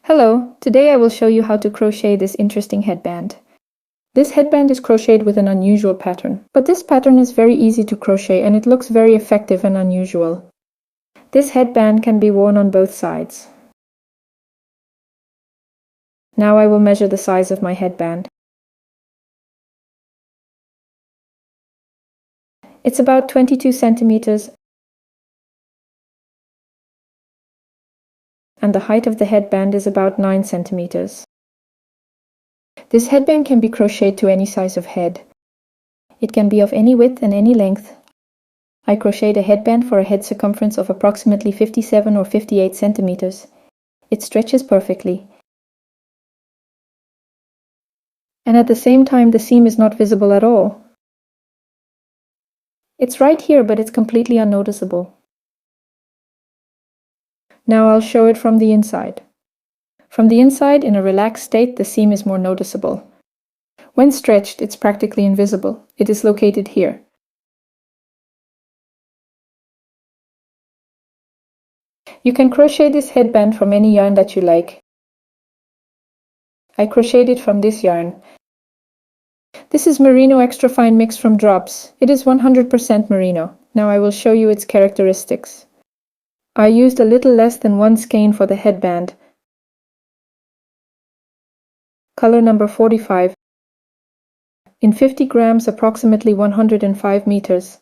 Hello, today I will show you how to crochet this interesting headband. This headband is crocheted with an unusual pattern, but this pattern is very easy to crochet and it looks very effective and unusual. This headband can be worn on both sides. Now I will measure the size of my headband. It's about 22 centimeters and the height of the headband is about 9 centimeters. This headband can be crocheted to any size of head. It can be of any width and any length. I crocheted a headband for a head circumference of approximately 57 or 58 centimeters. It stretches perfectly. And at the same time, the seam is not visible at all. It's right here, but it's completely unnoticeable. Now I'll show it from the inside. From the inside, in a relaxed state, the seam is more noticeable. When stretched, it's practically invisible. It is located here. You can crochet this headband from any yarn that you like. I crocheted it from this yarn. This is merino extra fine mix from Drops. It is 100% merino. Now I will show you its characteristics. I used a little less than 1 skein for the headband. Color number 45. In 50 grams, approximately 105 meters.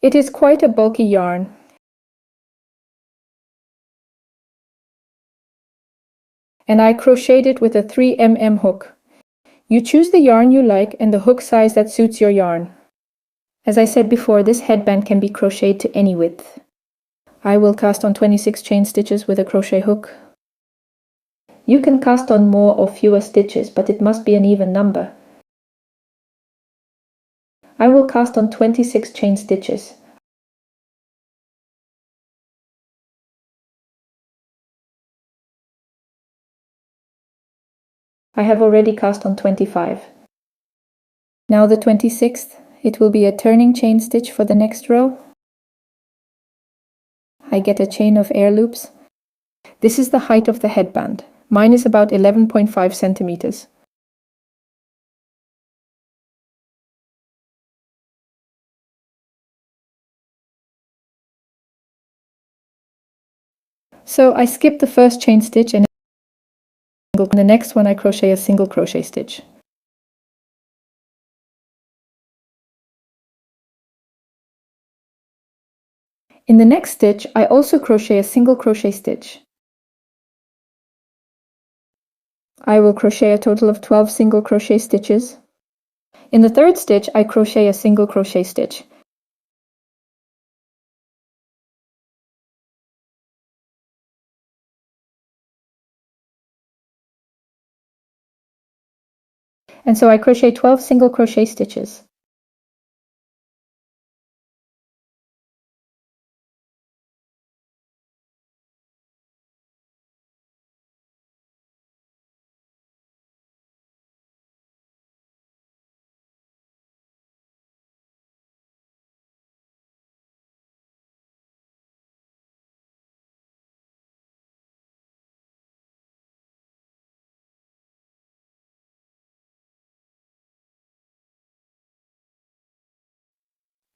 It is quite a bulky yarn. And I crocheted it with a 3mm hook. You choose the yarn you like and the hook size that suits your yarn. As I said before, this headband can be crocheted to any width. I will cast on 26 chain stitches with a crochet hook. You can cast on more or fewer stitches, but it must be an even number. I will cast on 26 chain stitches. I have already cast on 25. Now the 26th, it will be a turning chain stitch for the next row. I get a chain of air loops. This is the height of the headband. Mine is about 11.5 centimeters. So I skip the first chain stitch and in the next one I crochet a single crochet stitch. In the next stitch, I also crochet a single crochet stitch. I will crochet a total of 12 single crochet stitches. In the third stitch, I crochet a single crochet stitch. And so I crochet 12 single crochet stitches.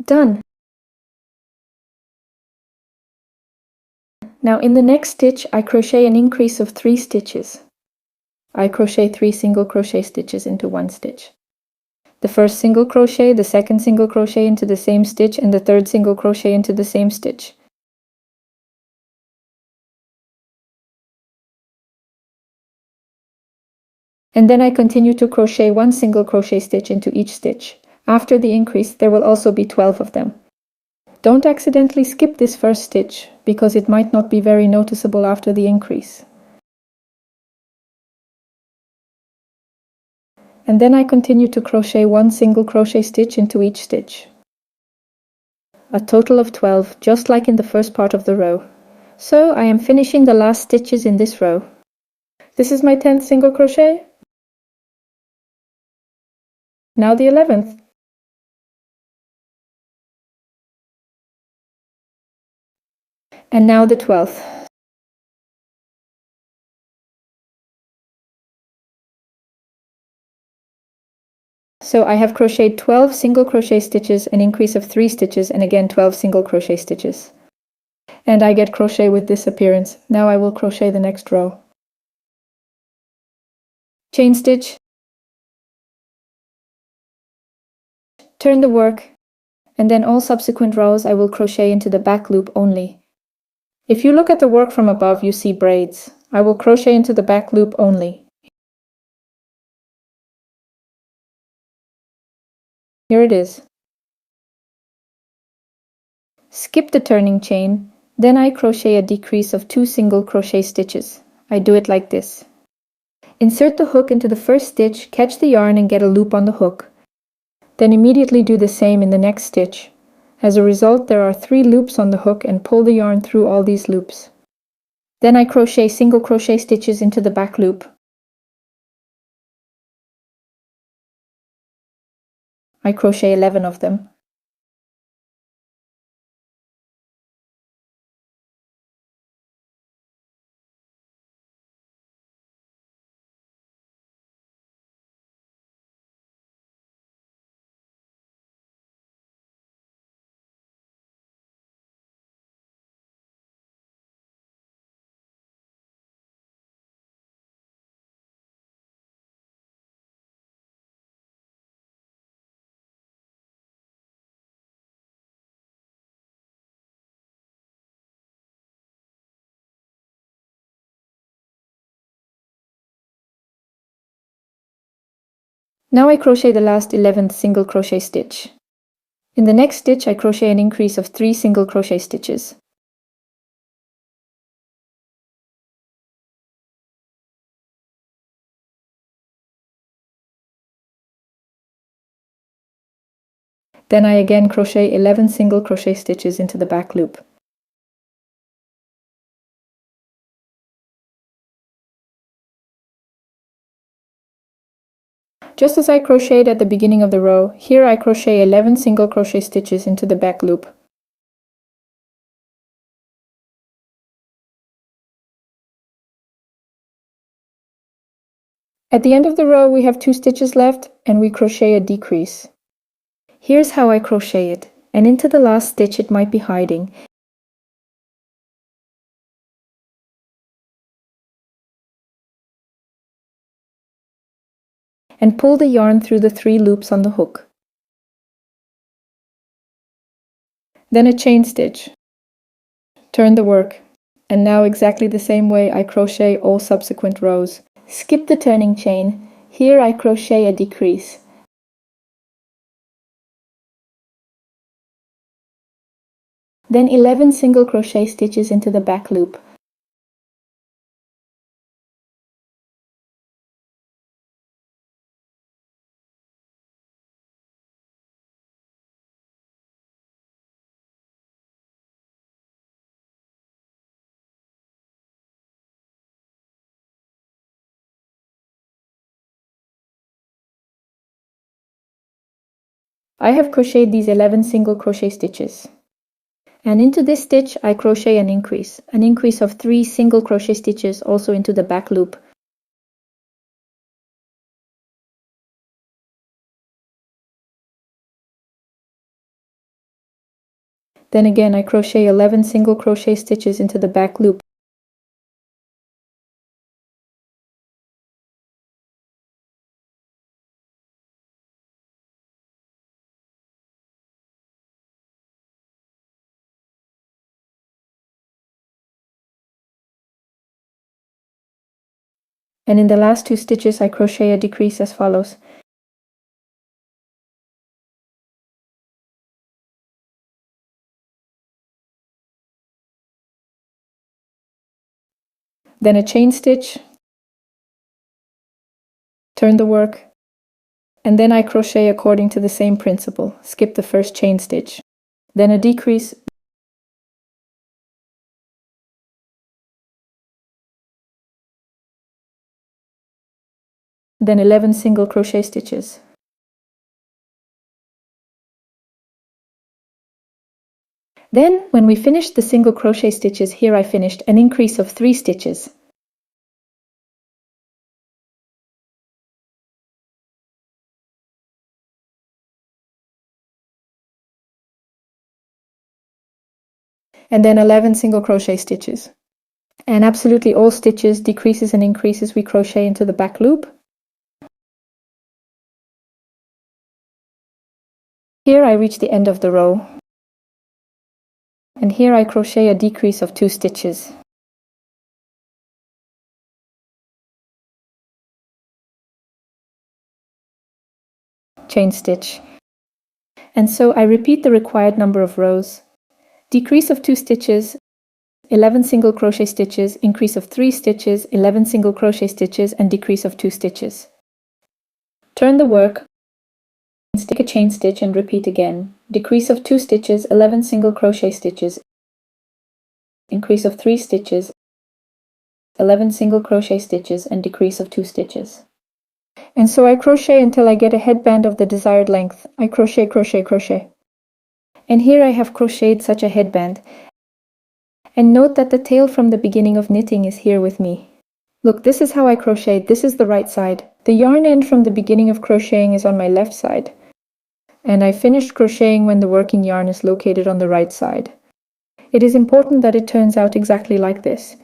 Done! Now in the next stitch, I crochet an increase of 3 stitches. I crochet 3 single crochet stitches into one stitch. The first single crochet, the second single crochet into the same stitch, and the third single crochet into the same stitch. And then I continue to crochet 1 single crochet stitch into each stitch. After the increase, there will also be 12 of them. Don't accidentally skip this first stitch, because it might not be very noticeable after the increase. And then I continue to crochet 1 single crochet stitch into each stitch. A total of 12, just like in the first part of the row. So I am finishing the last stitches in this row. This is my 10th single crochet. Now the 11th. And now the 12th. So I have crocheted 12 single crochet stitches, an increase of 3 stitches, and again 12 single crochet stitches. And I get crochet with this appearance. Now I will crochet the next row. Chain stitch, turn the work, and then all subsequent rows I will crochet into the back loop only. If you look at the work from above, you see braids. I will crochet into the back loop only. Here it is. Skip the turning chain, then I crochet a decrease of 2 single crochet stitches. I do it like this. Insert the hook into the first stitch, catch the yarn and get a loop on the hook. Then immediately do the same in the next stitch. As a result, there are 3 loops on the hook and pull the yarn through all these loops. Then I crochet single crochet stitches into the back loop. I crochet 11 of them. Now I crochet the last 11th single crochet stitch. In the next stitch I crochet an increase of 3 single crochet stitches. Then I again crochet 11 single crochet stitches into the back loop. Just as I crocheted at the beginning of the row, here I crochet 11 single crochet stitches into the back loop. At the end of the row we have 2 stitches left and we crochet a decrease. Here's how I crochet it, and into the last stitch it might be hiding. And pull the yarn through the 3 loops on the hook. Then a chain stitch. Turn the work, and now exactly the same way I crochet all subsequent rows. Skip the turning chain. Here I crochet a decrease. Then 11 single crochet stitches into the back loop. I have crocheted these 11 single crochet stitches. And into this stitch I crochet an increase of 3 single crochet stitches also into the back loop. Then again I crochet 11 single crochet stitches into the back loop. And in the last 2 stitches I crochet a decrease as follows. Then a chain stitch, turn the work, and then I crochet according to the same principle. Skip the first chain stitch, then a decrease, then 11 single crochet stitches. Then, when we finished the single crochet stitches, here I finished an increase of 3 stitches. and then 11 single crochet stitches. And absolutely all stitches, decreases and increases, we crochet into the back loop. Here I reach the end of the row, and here I crochet a decrease of 2 stitches. Chain stitch. And so I repeat the required number of rows. Decrease of 2 stitches, 11 single crochet stitches, increase of 3 stitches, 11 single crochet stitches, and decrease of 2 stitches. Turn the work, stick a chain stitch and repeat again. Decrease of 2 stitches, 11 single crochet stitches, increase of 3 stitches, 11 single crochet stitches, and decrease of 2 stitches. And so I crochet until I get a headband of the desired length. I crochet, crochet, crochet. And here I have crocheted such a headband. And note that the tail from the beginning of knitting is here with me. Look, this is how I crocheted. This is the right side. The yarn end from the beginning of crocheting is on my left side. And I finished crocheting when the working yarn is located on the right side. It is important that it turns out exactly like this.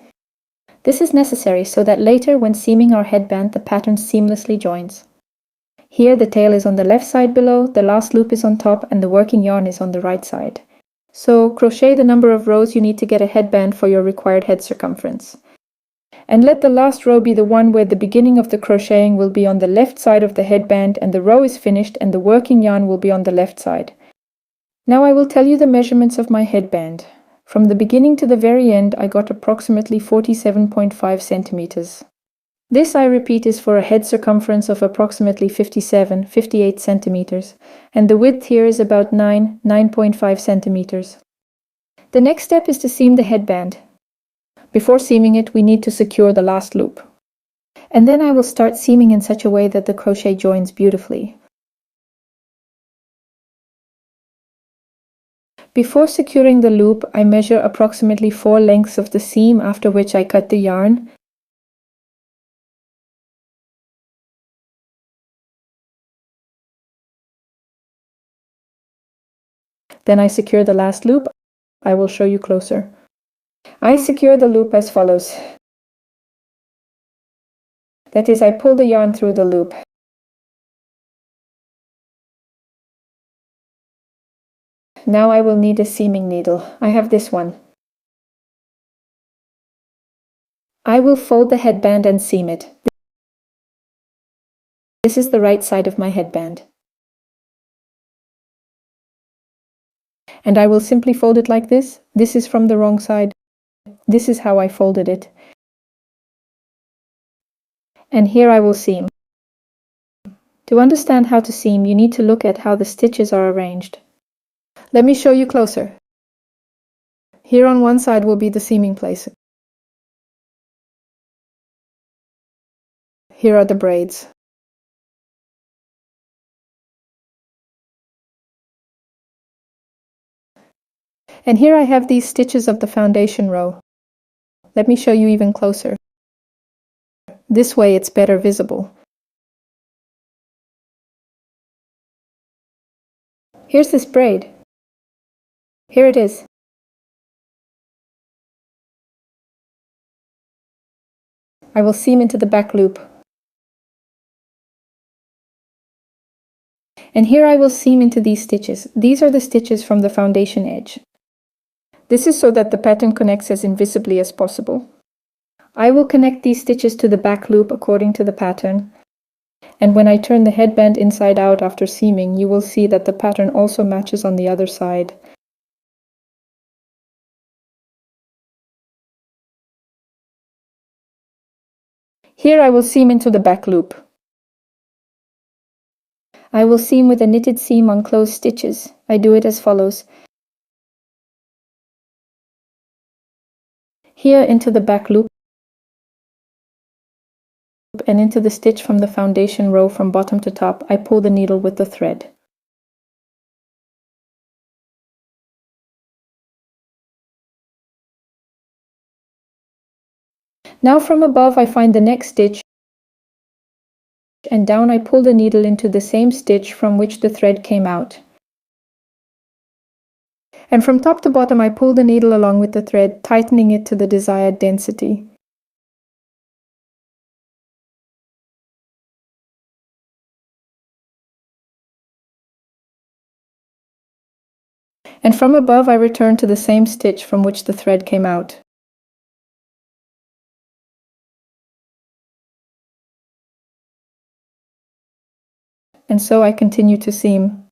This is necessary so that later when seaming our headband the pattern seamlessly joins. Here the tail is on the left side below, the last loop is on top, and the working yarn is on the right side. So crochet the number of rows you need to get a headband for your required head circumference. And let the last row be the one where the beginning of the crocheting will be on the left side of the headband and the row is finished and the working yarn will be on the left side. Now I will tell you the measurements of my headband. From the beginning to the very end I got approximately 47.5 centimeters. This, I repeat, is for a head circumference of approximately 58 centimeters, and the width here is about 9.5 centimeters. The next step is to seam the headband. Before seaming it, we need to secure the last loop. And then I will start seaming in such a way that the crochet joins beautifully. Before securing the loop, I measure approximately 4 lengths of the seam, after which I cut the yarn. Then I secure the last loop. I will show you closer. I secure the loop as follows. That is, I pull the yarn through the loop. Now I will need a seaming needle. I have this one. I will fold the headband and seam it. This is the right side of my headband. And I will simply fold it like this. This is from the wrong side. This is how I folded it. And here I will seam. To understand how to seam, you need to look at how the stitches are arranged. Let me show you closer. Here on one side will be the seaming place. Here are the braids. And here I have these stitches of the foundation row. Let me show you even closer. This way it's better visible. Here's this braid. Here it is. I will seam into the back loop. And here I will seam into these stitches. These are the stitches from the foundation edge. This is so that the pattern connects as invisibly as possible. I will connect these stitches to the back loop according to the pattern. And when I turn the headband inside out after seaming, you will see that the pattern also matches on the other side. Here I will seam into the back loop. I will seam with a knitted seam on closed stitches. I do it as follows. Here into the back loop and into the stitch from the foundation row from bottom to top, I pull the needle with the thread. Now from above I find the next stitch and down I pull the needle into the same stitch from which the thread came out. And from top to bottom, I pull the needle along with the thread, tightening it to the desired density. And from above, I return to the same stitch from which the thread came out. And so I continue to seam.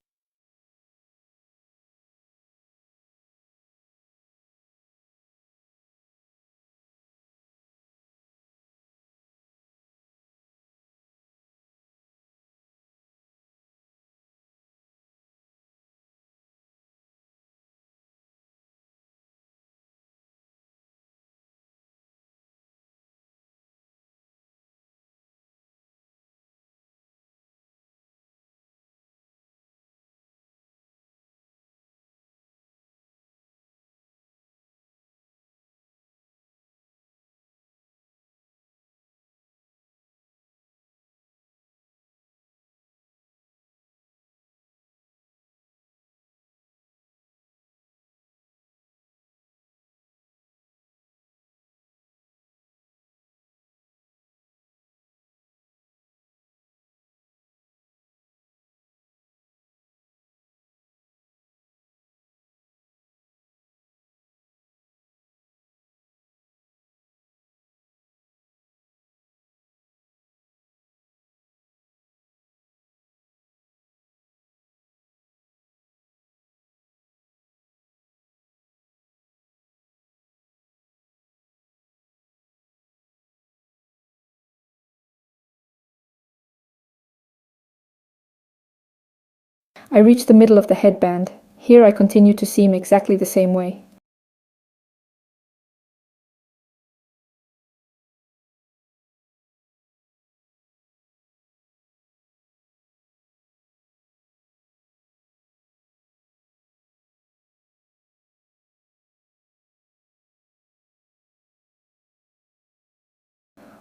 I reach the middle of the headband. Here I continue to seam exactly the same way.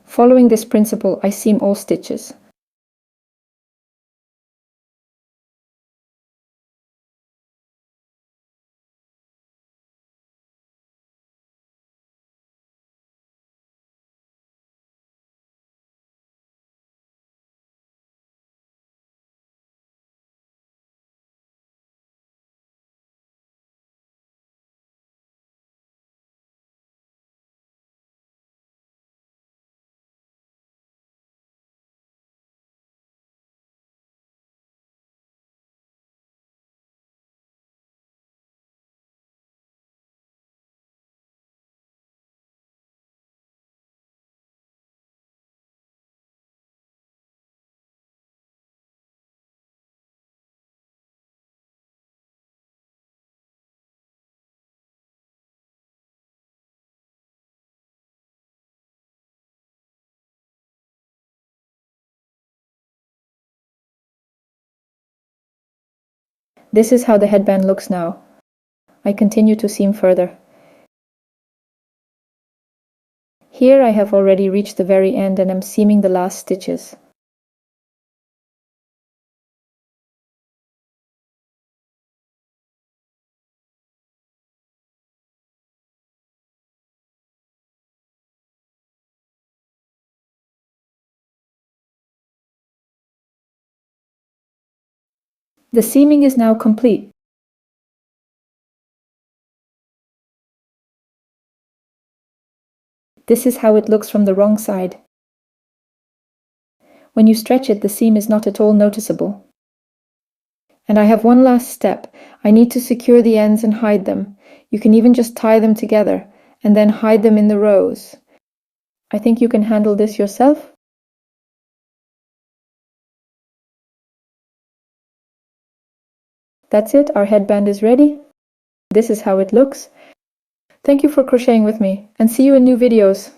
Following this principle, I seam all stitches. This is how the headband looks now. I continue to seam further. Here I have already reached the very end and am seaming the last stitches. The seaming is now complete. This is how it looks from the wrong side. When you stretch it, the seam is not at all noticeable. And I have one last step. I need to secure the ends and hide them. You can even just tie them together and then hide them in the rows. I think you can handle this yourself. That's it, our headband is ready. This is how it looks. Thank you for crocheting with me, and see you in new videos.